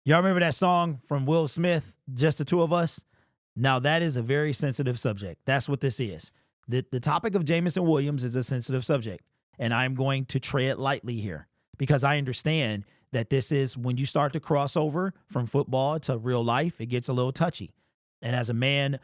Y'all remember that song from Will Smith, Just the Two of Us? Now, that is a very sensitive subject. That's what this is. The topic of Jameson Williams is a sensitive subject, and I'm going to tread lightly here because I understand that this is when you start to cross over from football to real life, it gets a little touchy. And as a man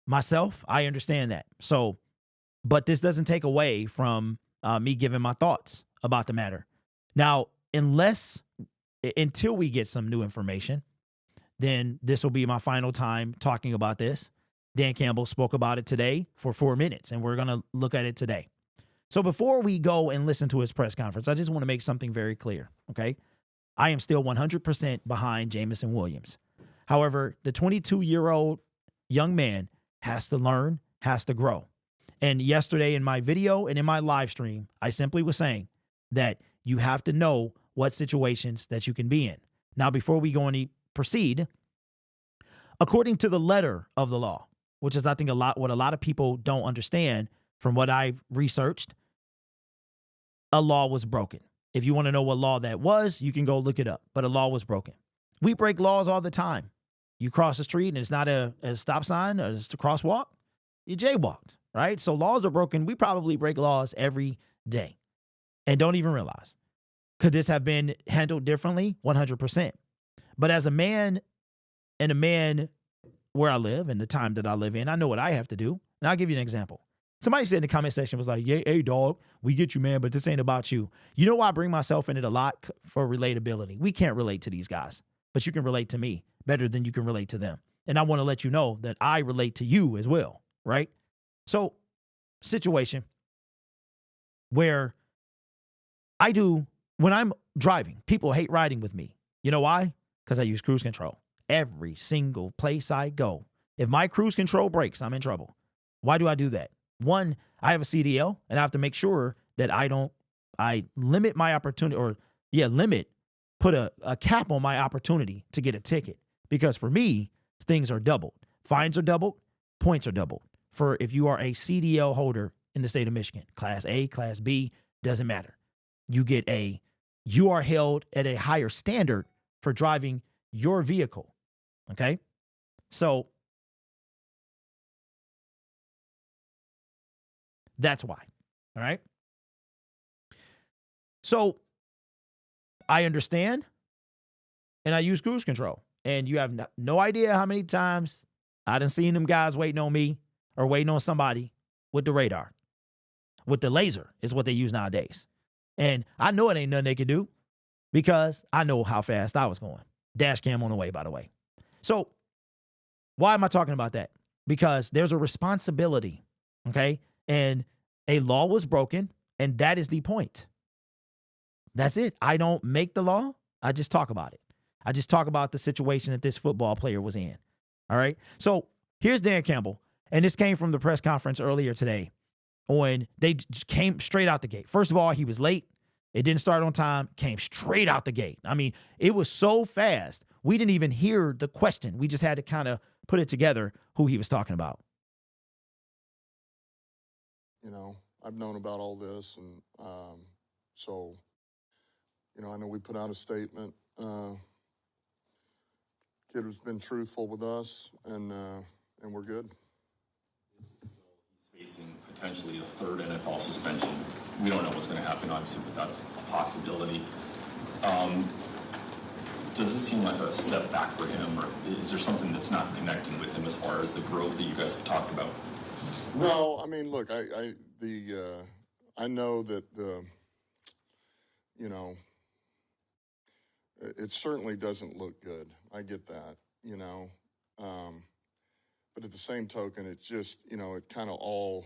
myself, I understand that. So, but this doesn't take away from me giving my thoughts about the matter. Now, until we get some new information, then this will be my final time talking about this. Dan Campbell spoke about it today for 4 minutes, and we're going to look at it today. So before we go and listen to his press conference, I just want to make something very clear, okay? I am still 100% behind Jameson Williams. However, the 22-year-old young man has to learn, has to grow. And yesterday in my video and in my live stream, I simply was saying that you have to know what situations that you can be in. Now, before we go any proceed, according to the letter of the law, which is I think what a lot of people don't understand from what I've researched, a law was broken. If you want to know what law that was, you can go look it up. But a law was broken. We break laws all the time. You cross the street and it's not a stop sign or it's a crosswalk, you jaywalked, right? So laws are broken. We probably break laws every day and don't even realize. Could this have been handled differently? 100%. But as a man and a man where I live and the time that I live in, I know what I have to do. And I'll give you an example. Somebody said in the comment section was like, yeah, hey, dog, we get you, man, but this ain't about you. You know why I bring myself in it a lot? For relatability. We can't relate to these guys, but you can relate to me better than you can relate to them. And I want to let you know that I relate to you as well, right? So, situation where when I'm driving, people hate riding with me. You know why? Because I use cruise control. Every single place I go, if my cruise control breaks, I'm in trouble. Why do I do that? One, I have a CDL and I have to make sure that I limit my opportunity put a cap on my opportunity to get a ticket. Because for me, things are doubled. Fines are doubled, points are doubled. For if you are a CDL holder in the state of Michigan, class A, class B, doesn't matter. You are held at a higher standard for driving your vehicle. Okay? So that's why. All right? So I understand and I use cruise control. And you have no idea how many times I done seen them guys waiting on me or waiting on somebody with the radar. With the laser is what they use nowadays. And I know it ain't nothing they can do because I know how fast I was going. Dash cam on the way, by the way. So why am I talking about that? Because there's a responsibility, okay? And a law was broken, and that is the point. That's it. I don't make the law. I just talk about it. I just talk about the situation that this football player was in. All right? So here's Dan Campbell, and this came from the press conference earlier today when they just came straight out the gate. First of all, he was late. It didn't start on time, came straight out the gate. I mean, it was so fast, we didn't even hear the question. We just had to kind of put it together who he was talking about. You know, I've known about all this, and so, you know, I know we put out a statement. Kid has been truthful with us, and we're good. He's facing potentially a third NFL suspension. We don't know what's going to happen, obviously, but that's a possibility. Does this seem like a step back for him, or is there something that's not connecting with him as far as the growth that you guys have talked about? No, I mean, look, I know that you know, it certainly doesn't look good. I get that, you know, but at the same token, it's just, you know, it kind of all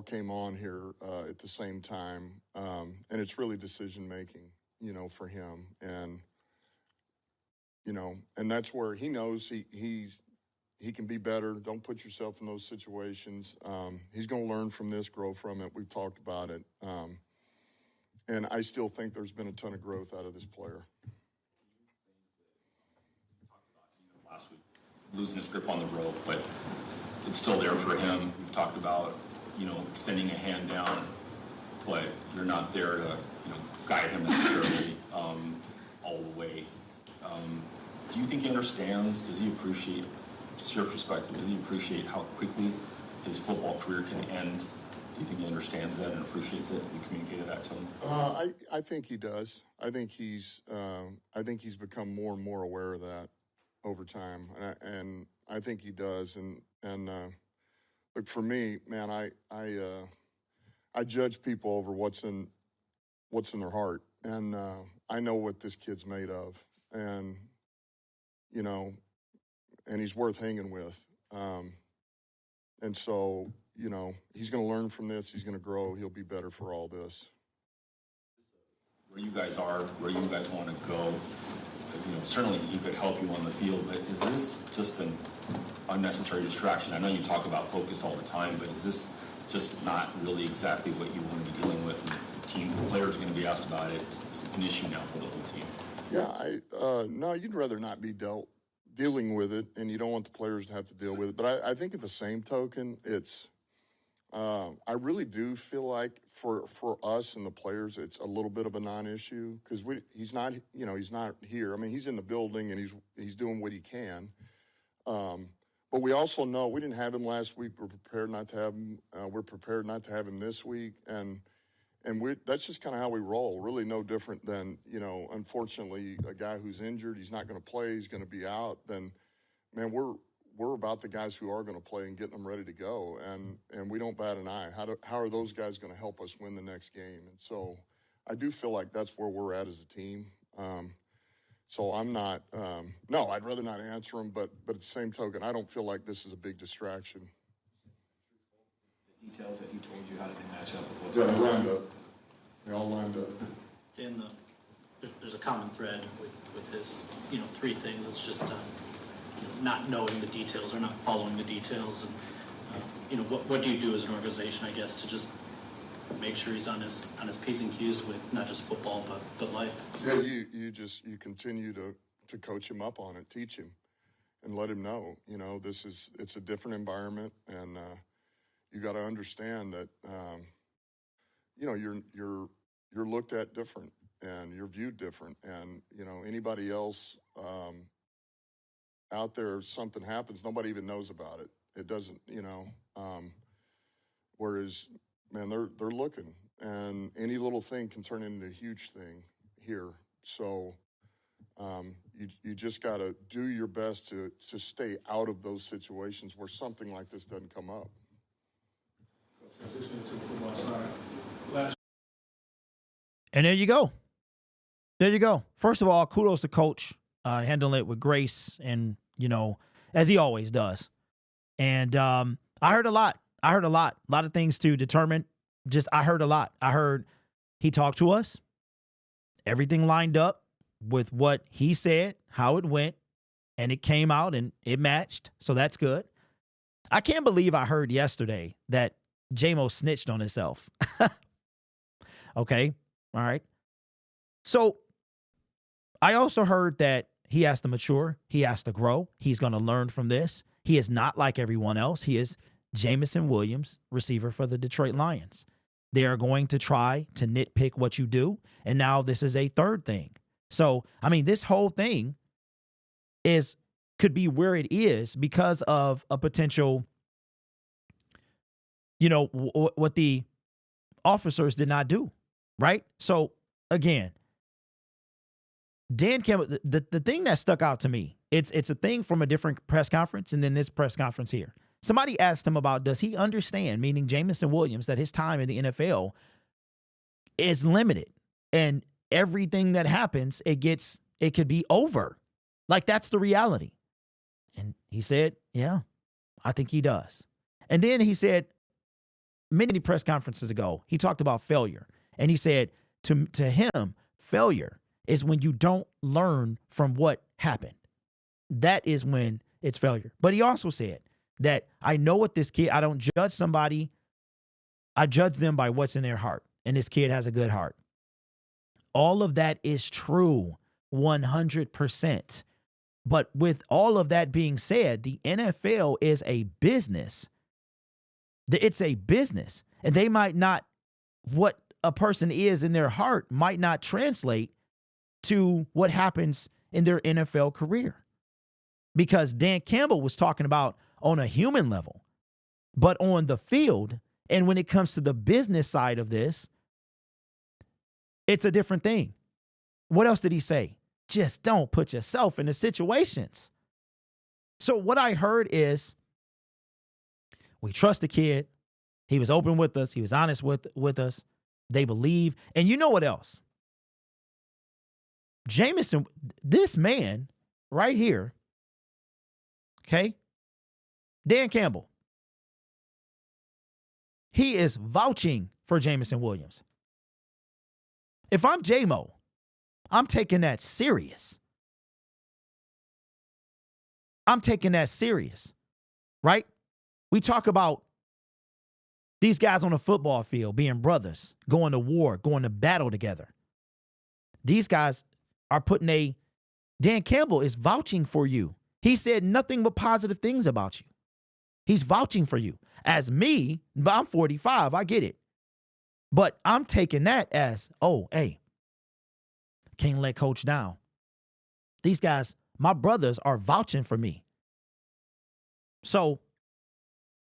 came on here at the same time, and it's really decision making, you know, for him, and you know, and that's where he knows he can be better. Don't put yourself in those situations. He's going to learn from this, grow from it. We've talked about it. And I still think there's been a ton of growth out of this player. Last week, losing his grip on the rope, but it's still there for him. We've talked about, you know, extending a hand down, but you're not there to, you know, guide him necessarily all the way. Do you think he understands? Does he appreciate, just your perspective, does he appreciate how quickly his football career can end? Do you think he understands that and appreciates it? You communicated that to him? I think he does. I think he's become more and more aware of that over time, and I think he does. And look, for me, man, I judge people over what's in their heart, and I know what this kid's made of, and and he's worth hanging with. And so, he's going to learn from this. He's going to grow. He'll be better for all this. Where you guys are, where you guys want to go, certainly he could help you on the field, but is this just an unnecessary distraction? I know you talk about focus all the time, but is this just not really exactly what you want to be dealing with? And the players are going to be asked about it. It's an issue now for the whole team. Yeah, no, you'd rather not be dealing with it, and you don't want the players to have to deal with it. But I think at the same token, it's I really do feel like for us and the players, it's a little bit of a non-issue because he's not here. I mean, he's in the building and he's doing what he can. But we also know we didn't have him last week. We're prepared not to have him. We're prepared not to have him this week, and that's just kind of how we roll. Really, no different than unfortunately, a guy who's injured, he's not going to play, he's going to be out. Then, man, we're about the guys who are going to play and getting them ready to go, and we don't bat an eye. How are those guys going to help us win the next game? And so, I do feel like that's where we're at as a team. So I'm not. No, I'd rather not answer them, but at the same token, I don't feel like this is a big distraction. Details that he told you how did they match up with what's Yeah, they lined up. They all lined up. There's a common thread with this, three things. It's just not knowing the details or not following the details, and what do you do as an organization, I guess, to just make sure he's on his P's and Q's with not just football but life. Yeah, you continue to coach him up on it, teach him, and let him know. It's a different environment, and you got to understand that you're looked at different and you're viewed different, and anybody else out there, something happens, nobody even knows about it. It doesn't, whereas, man, they're looking, and any little thing can turn into a huge thing here. So you just got to do your best to stay out of those situations where something like this doesn't come up. And there you go. There you go. First of all, kudos to Coach, handling it with grace and, as he always does. And I heard a lot. A lot of things to determine. I heard a lot. I heard he talked to us. Everything lined up with what he said, how it went, and it came out and it matched. So that's good. I can't believe I heard yesterday that J-Mo snitched on himself. Okay. All right. So I also heard that he has to mature. He has to grow. He's going to learn from this. He is not like everyone else. He is Jameson Williams, receiver for the Detroit Lions. They are going to try to nitpick what you do. And now this is a third thing. So, I mean, this whole thing could be where it is because of a potential, what the officers did not do. Right. So again, Dan Campbell, the thing that stuck out to me, it's a thing from a different press conference and then this press conference here. Somebody asked him about, does he understand, meaning Jameson Williams, that his time in the NFL is limited and everything that happens, it could be over. Like, that's the reality. And he said, yeah, I think he does. And then he said, many press conferences ago, he talked about failure. And he said, to him, failure is when you don't learn from what happened. That is when it's failure. But he also said that I know what this kid, I don't judge somebody. I judge them by what's in their heart. And this kid has a good heart. All of that is true, 100%. But with all of that being said, the NFL is a business. It's a business. And they might not, what a person is in their heart might not translate to what happens in their NFL career. because Dan Campbell was talking about on a human level, but on the field, and when it comes to the business side of this, it's a different thing. What else did he say? Just don't put yourself in the situations. So what I heard is, we trust the kid. He was open with us. He was honest with us. They believe. And you know what else? Jameson, this man right here, okay, Dan Campbell, he is vouching for Jameson Williams. If I'm J-Mo, I'm taking that serious. I'm taking that serious, right? We talk about these guys on the football field being brothers, going to war, going to battle together. These guys are Dan Campbell is vouching for you. He said nothing but positive things about you. He's vouching for you. As me, but I'm 45, I get it. But I'm taking that as, oh, hey, can't let coach down. These guys, my brothers, are vouching for me. So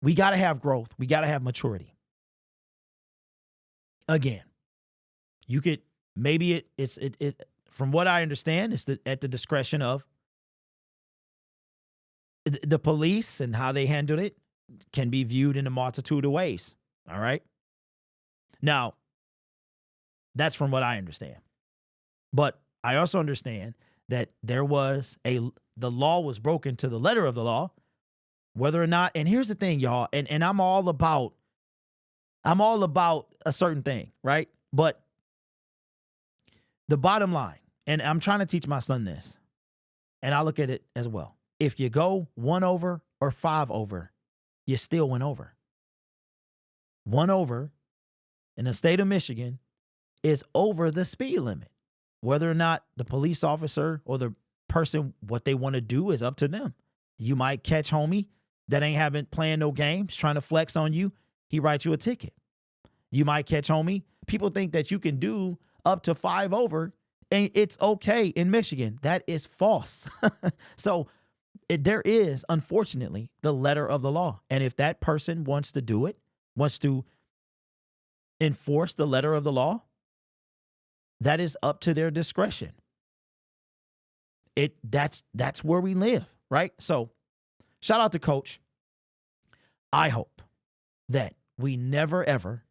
we got to have growth. We got to have maturity. Again, you could, maybe it's from what I understand, it's at the discretion of the police, and how they handled it can be viewed in a multitude of ways. All right. Now, that's from what I understand. But I also understand that the law was broken to the letter of the law, whether or not, and here's the thing, y'all, and I'm all about a certain thing, right? But the bottom line, and I'm trying to teach my son this, and I look at it as well. If you go 1 over or 5 over, you still went over. 1 over in the state of Michigan is over the speed limit. Whether or not the police officer or the person, what they want to do is up to them. You might catch homie that haven't playing no games, trying to flex on you. He writes you a ticket. You might catch homie. People think that you can do up to 5 over and it's okay in Michigan. That is false. So there is, unfortunately, the letter of the law. And if that person wants to do it, wants to enforce the letter of the law, that is up to their discretion. That's where we live, right? So shout out to Coach. I hope that we never, ever,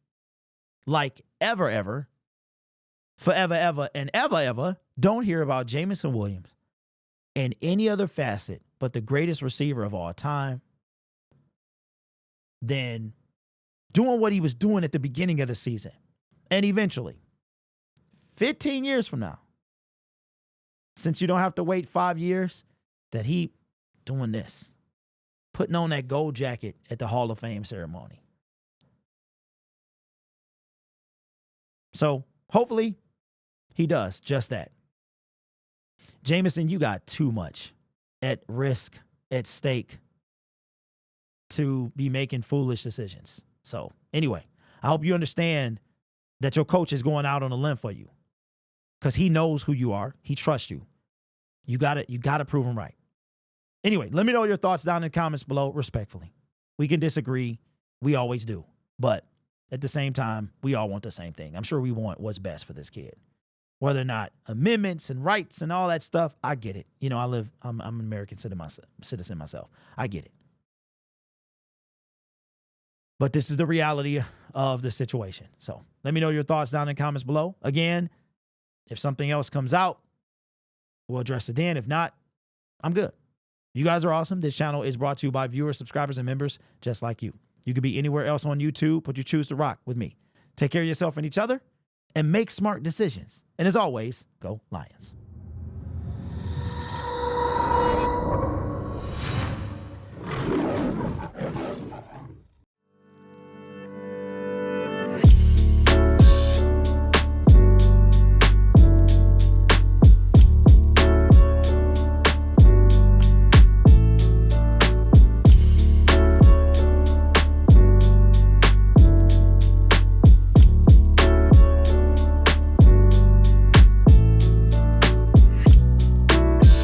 like ever, ever, forever, ever, and ever, ever, don't hear about Jameson Williams in any other facet but the greatest receiver of all time, then doing what he was doing at the beginning of the season. And eventually, 15 years from now, since you don't have to wait 5 years, that he doing this, putting on that gold jacket at the Hall of Fame ceremony. So hopefully he does just that. Jameson, you got too much at risk, at stake, to be making foolish decisions. So anyway, I hope you understand that your coach is going out on a limb for you, because he knows who you are. He trusts you. You got to prove him right. Anyway, let me know your thoughts down in the comments below, respectfully. We can disagree. We always do. But at the same time, we all want the same thing. I'm sure we want what's best for this kid. Whether or not amendments and rights and all that stuff, I get it. You know, I'm an American citizen myself. I get it. But this is the reality of the situation. So let me know your thoughts down in the comments below. Again, if something else comes out, we'll address it then. If not, I'm good. You guys are awesome. This channel is brought to you by viewers, subscribers, and members just like you. You could be anywhere else on YouTube, but you choose to rock with me. Take care of yourself and each other, and make smart decisions. And as always, go Lions.